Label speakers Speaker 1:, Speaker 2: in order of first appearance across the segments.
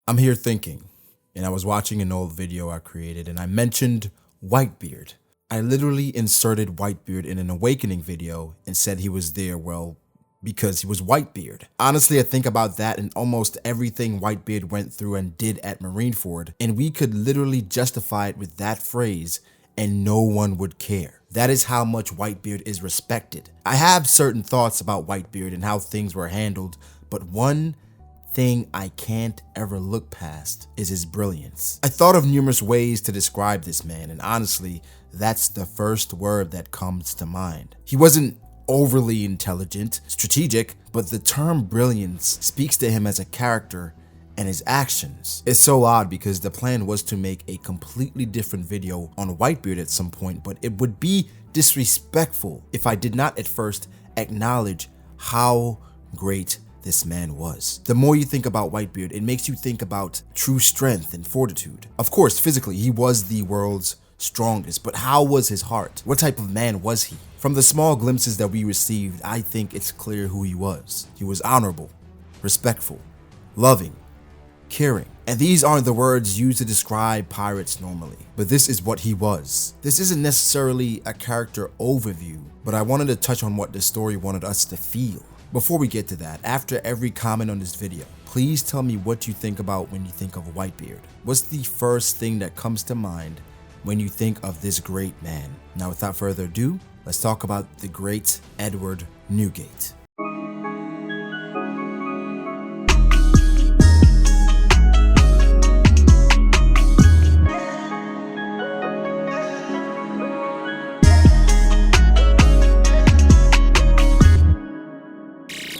Speaker 1: I'm here thinking, and I was watching an old video I created and I mentioned Whitebeard. I literally inserted Whitebeard in an Awakening video and said he was there, well, because he was Whitebeard. Honestly, I think about that and almost everything Whitebeard went through and did at Marineford, and we could literally justify it with that phrase and no one would care. That is how much Whitebeard is respected. I have certain thoughts about Whitebeard and how things were handled, but one thing I can't ever look past is his brilliance. I thought of numerous ways to describe this man, and honestly, that's the first word that comes to mind. He wasn't overly intelligent, strategic, but the term brilliance speaks to him as a character and his actions. It's so odd because the plan was to make a completely different video on Whitebeard at some point, but it would be disrespectful if I did not at first acknowledge how great this man was. The more you think about Whitebeard, it makes you think about true strength and fortitude. Of course, physically, he was the world's strongest, but how was his heart? What type of man was he? From the small glimpses that we received, I think it's clear who he was. He was honorable, respectful, loving, caring. And these aren't the words used to describe pirates normally, but this is what he was. This isn't necessarily a character overview, but I wanted to touch on what the story wanted us to feel. Before we get to that, after every comment on this video, please tell me what you think about when you think of Whitebeard. What's the first thing that comes to mind when you think of this great man? Now, without further ado, let's talk about the great Edward Newgate.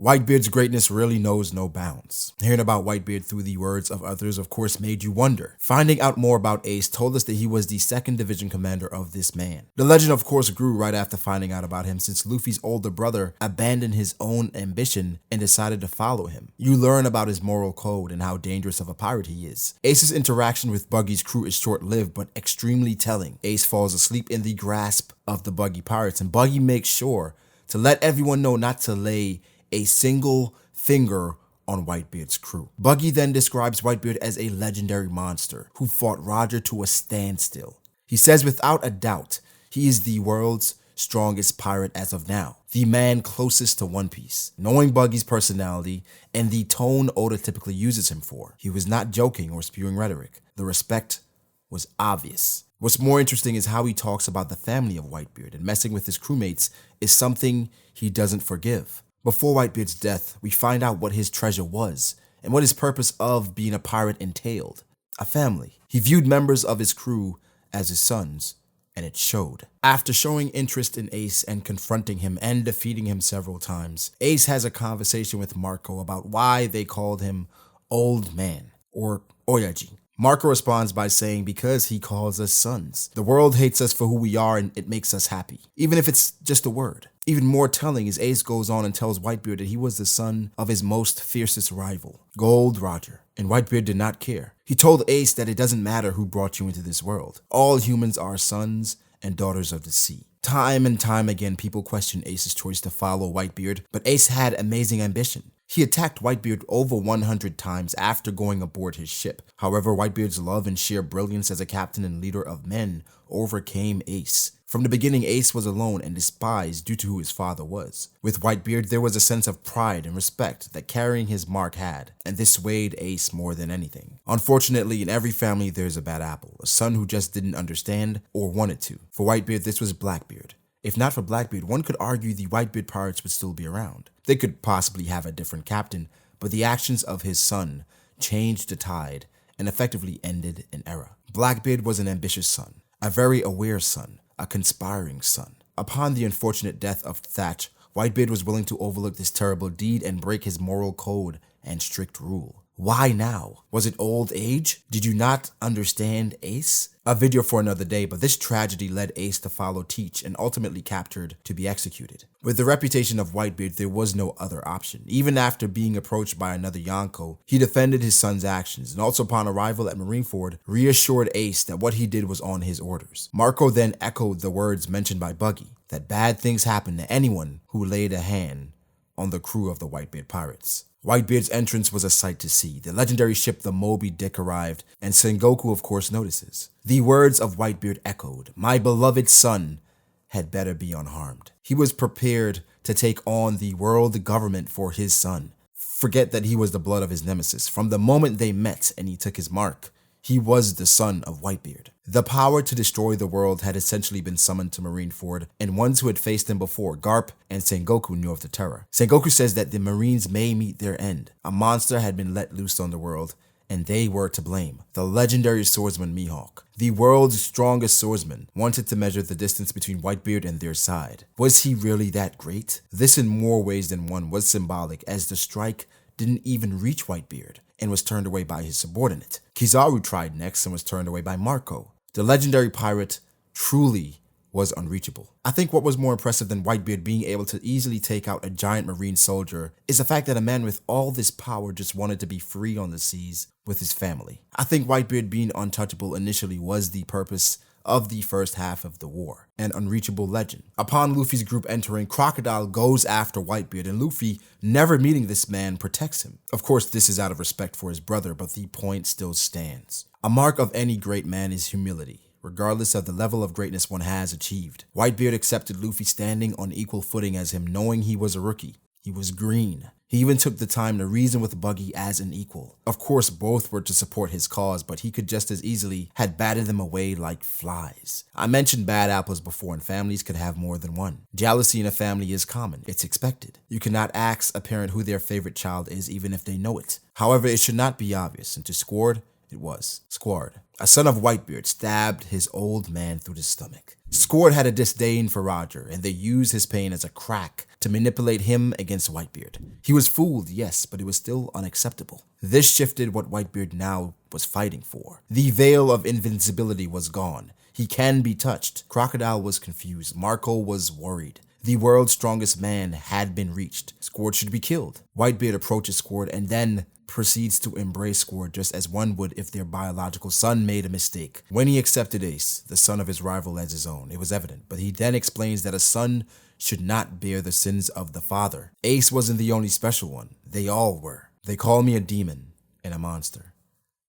Speaker 1: Whitebeard's greatness really knows no bounds. Hearing about Whitebeard through the words of others of course made you wonder. Finding out more about Ace told us that he was the 2nd Division commander of this man. The legend of course grew right after finding out about him, since Luffy's older brother abandoned his own ambition and decided to follow him. You learn about his moral code and how dangerous of a pirate he is. Ace's interaction with Buggy's crew is short-lived but extremely telling. Ace falls asleep in the grasp of the Buggy pirates, and Buggy makes sure to let everyone know not to lay a single finger on Whitebeard's crew. Buggy then describes Whitebeard as a legendary monster who fought Roger to a standstill. He says without a doubt, he is the world's strongest pirate as of now, the man closest to One Piece. Knowing Buggy's personality and the tone Oda typically uses him for, he was not joking or spewing rhetoric. The respect was obvious. What's more interesting is how he talks about the family of Whitebeard, and messing with his crewmates is something he doesn't forgive. Before Whitebeard's death, we find out what his treasure was and what his purpose of being a pirate entailed. A family. He viewed members of his crew as his sons, and it showed. After showing interest in Ace and confronting him and defeating him several times, Ace has a conversation with Marco about why they called him Old Man, or Oyaji. Marco responds by saying because he calls us sons. The world hates us for who we are and it makes us happy, even if it's just a word. Even more telling is Ace goes on and tells Whitebeard that he was the son of his most fiercest rival, Gold Roger, and Whitebeard did not care. He told Ace that it doesn't matter who brought you into this world. All humans are sons and daughters of the sea. Time and time again, people question Ace's choice to follow Whitebeard, but Ace had amazing ambition. He attacked Whitebeard over 100 times after going aboard his ship. However, Whitebeard's love and sheer brilliance as a captain and leader of men overcame Ace. From the beginning, Ace was alone and despised due to who his father was. With Whitebeard, there was a sense of pride and respect that carrying his mark had, and this swayed Ace more than anything. Unfortunately, in every family, there's a bad apple, a son who just didn't understand or wanted to. For Whitebeard, this was Blackbeard. If not for Blackbeard, one could argue the Whitebeard pirates would still be around. They could possibly have a different captain, but the actions of his son changed the tide and effectively ended an era. Blackbeard was an ambitious son, a very aware son, a conspiring son. Upon the unfortunate death of Thatch, Whitebeard was willing to overlook this terrible deed and break his moral code and strict rule. Why now? Was it old age? Did you not understand Ace? A video for another day, but this tragedy led Ace to follow Teach and ultimately captured to be executed. With the reputation of Whitebeard, there was no other option. Even after being approached by another Yonko, he defended his son's actions and also upon arrival at Marineford, reassured Ace that what he did was on his orders. Marco then echoed the words mentioned by Buggy, that bad things happen to anyone who laid a hand on the crew of the Whitebeard pirates. Whitebeard's entrance was a sight to see. The legendary ship the Moby Dick arrived, and Sengoku of course notices. The words of Whitebeard echoed, "My beloved son had better be unharmed." He was prepared to take on the world government for his son. Forget that he was the blood of his nemesis. From the moment they met and he took his mark, he was the son of Whitebeard. The power to destroy the world had essentially been summoned to Marineford, and ones who had faced him before, Garp and Sengoku, knew of the terror. Sengoku says that the Marines may meet their end. A monster had been let loose on the world, and they were to blame. The legendary swordsman Mihawk, the world's strongest swordsman, wanted to measure the distance between Whitebeard and their side. Was he really that great? This in more ways than one was symbolic, as the strike didn't even reach Whitebeard and was turned away by his subordinate. Kizaru tried next and was turned away by Marco. The legendary pirate truly was unreachable. I think what was more impressive than Whitebeard being able to easily take out a giant marine soldier is the fact that a man with all this power just wanted to be free on the seas with his family. I think Whitebeard being untouchable initially was the purpose of the first half of the war, an unreachable legend. Upon Luffy's group entering, Crocodile goes after Whitebeard, and Luffy, never meeting this man, protects him. Of course, this is out of respect for his brother, but the point still stands. A mark of any great man is humility, regardless of the level of greatness one has achieved. Whitebeard accepted Luffy standing on equal footing as him, knowing he was a rookie. He was green. He even took the time to reason with Buggy as an equal. Of course, both were to support his cause, but he could just as easily had batted them away like flies. I mentioned bad apples before, and families could have more than one. Jealousy in a family is common. It's expected. You cannot ask a parent who their favorite child is even if they know it. However, it should not be obvious, and to Squard, it was. Squard, a son of Whitebeard, stabbed his old man through the stomach. Squard had a disdain for Roger, and they used his pain as a crack to manipulate him against Whitebeard. He was fooled, yes, but it was still unacceptable. This shifted what Whitebeard now was fighting for. The veil of invincibility was gone. He can be touched. Crocodile was confused. Marco was worried. The world's strongest man had been reached. Squard should be killed. Whitebeard approaches Squard and then proceeds to embrace Squard just as one would if their biological son made a mistake. When he accepted Ace, the son of his rival, as his own, it was evident, but he then explains that a son should not bear the sins of the father. Ace wasn't the only special one. They all were. They call me a demon and a monster,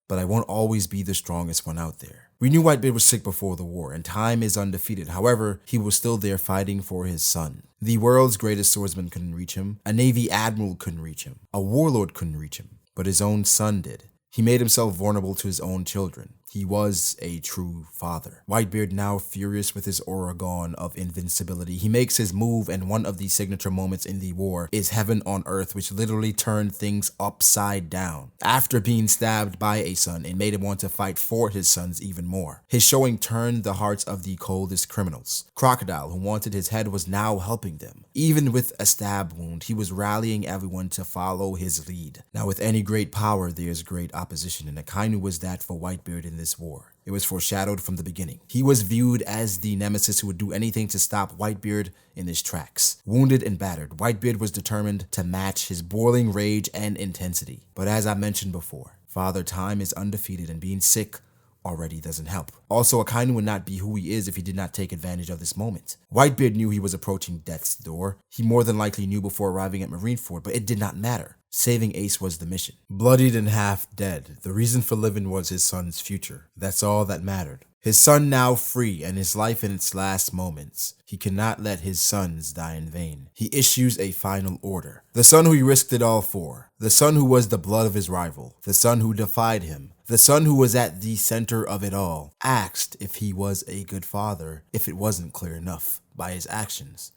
Speaker 1: but I won't always be the strongest one out there. We knew Whitebeard was sick before the war, and time is undefeated. However, he was still there fighting for his son. The world's greatest swordsman couldn't reach him. A Navy admiral couldn't reach him. A warlord couldn't reach him. But his own son did. He made himself vulnerable to his own children. He was a true father. Whitebeard, now furious with his aura gone of invincibility, he makes his move, and one of the signature moments in the war is Heaven on Earth, which literally turned things upside down. After being stabbed by a son, it made him want to fight for his sons even more. His showing turned the hearts of the coldest criminals. Crocodile, who wanted his head, was now helping them. Even with a stab wound, he was rallying everyone to follow his lead. Now, with any great power, there's great opposition, and Akainu was that for Whitebeard in this war. It was foreshadowed from the beginning. He was viewed as the nemesis who would do anything to stop Whitebeard in his tracks. Wounded and battered, Whitebeard was determined to match his boiling rage and intensity. But as I mentioned before, Father Time is undefeated, and being sick already doesn't help. Also, Akainu would not be who he is if he did not take advantage of this moment. Whitebeard knew he was approaching death's door. He more than likely knew before arriving at Marineford, but it did not matter. Saving Ace was the mission. Bloodied and half dead, the reason for living was his son's future. That's all that mattered. His son now free, and his life in its last moments. He cannot let his sons die in vain. He issues a final order. The son who he risked it all for. The son who was the blood of his rival. The son who defied him. The son who was at the center of it all. Asked if he was a good father, if it wasn't clear enough by his actions.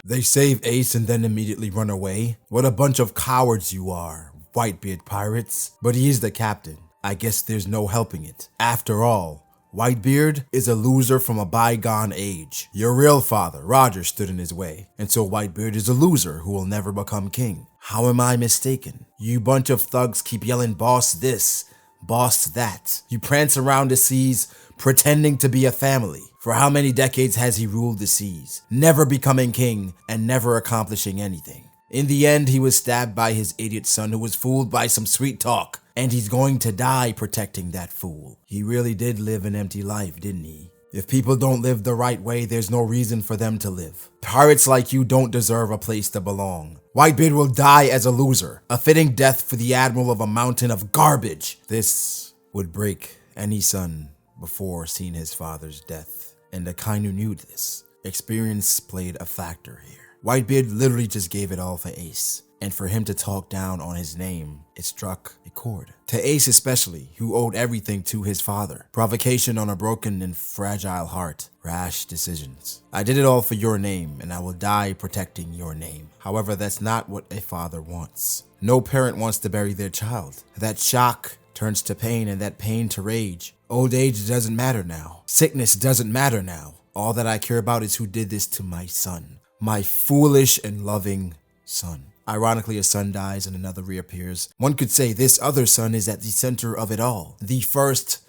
Speaker 1: They save Ace and then immediately run away? What a bunch of cowards you are, Whitebeard pirates. But he is the captain. I guess there's no helping it. After all, Whitebeard is a loser from a bygone age. Your real father, Roger, stood in his way, and so Whitebeard is a loser who will never become king. How am I mistaken? You bunch of thugs keep yelling boss this, boss that. You prance around the seas pretending to be a family. For how many decades has he ruled the seas, never becoming king and never accomplishing anything? In the end, he was stabbed by his idiot son who was fooled by some sweet talk, and he's going to die protecting that fool. He really did live an empty life, didn't he? If people don't live the right way, there's no reason for them to live. Pirates like you don't deserve a place to belong. Whitebeard will die as a loser, a fitting death for the admiral of a mountain of garbage. This would break any son before seeing his father's death, and Akainu knew this. Experience played a factor here. Whitebeard literally just gave it all for Ace, and for him to talk down on his name, it struck a chord. To Ace especially, who owed everything to his father. Provocation on a broken and fragile heart. Rash decisions. I did it all for your name, and I will die protecting your name. However, that's not what a father wants. No parent wants to bury their child. That shock turns to pain, and that pain to rage. Old age doesn't matter now. Sickness doesn't matter now. All that I care about is who did this to my son. My foolish and loving son. Ironically, a son dies and another reappears. One could say this other son is at the center of it all. The first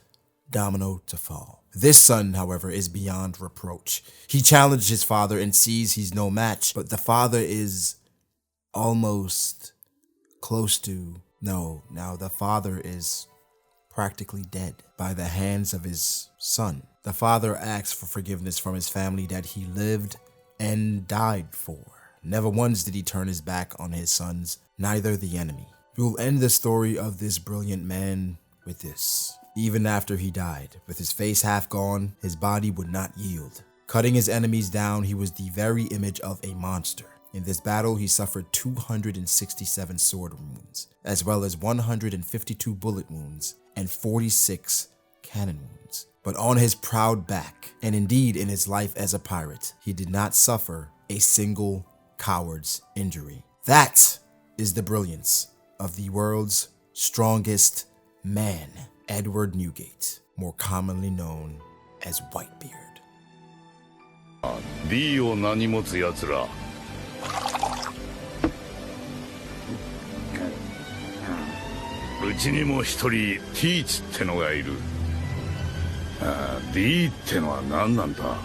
Speaker 1: domino to fall. This son, however, is beyond reproach. He challenged his father and sees he's no match, but the father is almost close to... No, now the father is practically dead by the hands of his son. The father asks for forgiveness from his family that he lived and died for. Never once did he turn his back on his sons, neither the enemy. We'll end the story of this brilliant man with this. Even after he died, with his face half gone, his body would not yield. Cutting his enemies down, he was the very image of a monster. In this battle, he suffered 267 sword wounds, as well as 152 bullet wounds and 46 cannon wounds. But on his proud back, and indeed in his life as a pirate, he did not suffer a single coward's injury. That is the brilliance of the world's strongest man, Edward Newgate, more commonly known as Whitebeard.
Speaker 2: D を名に持つ奴ら。うちにも一人 T ってのがいる。D ってのは何なんだ。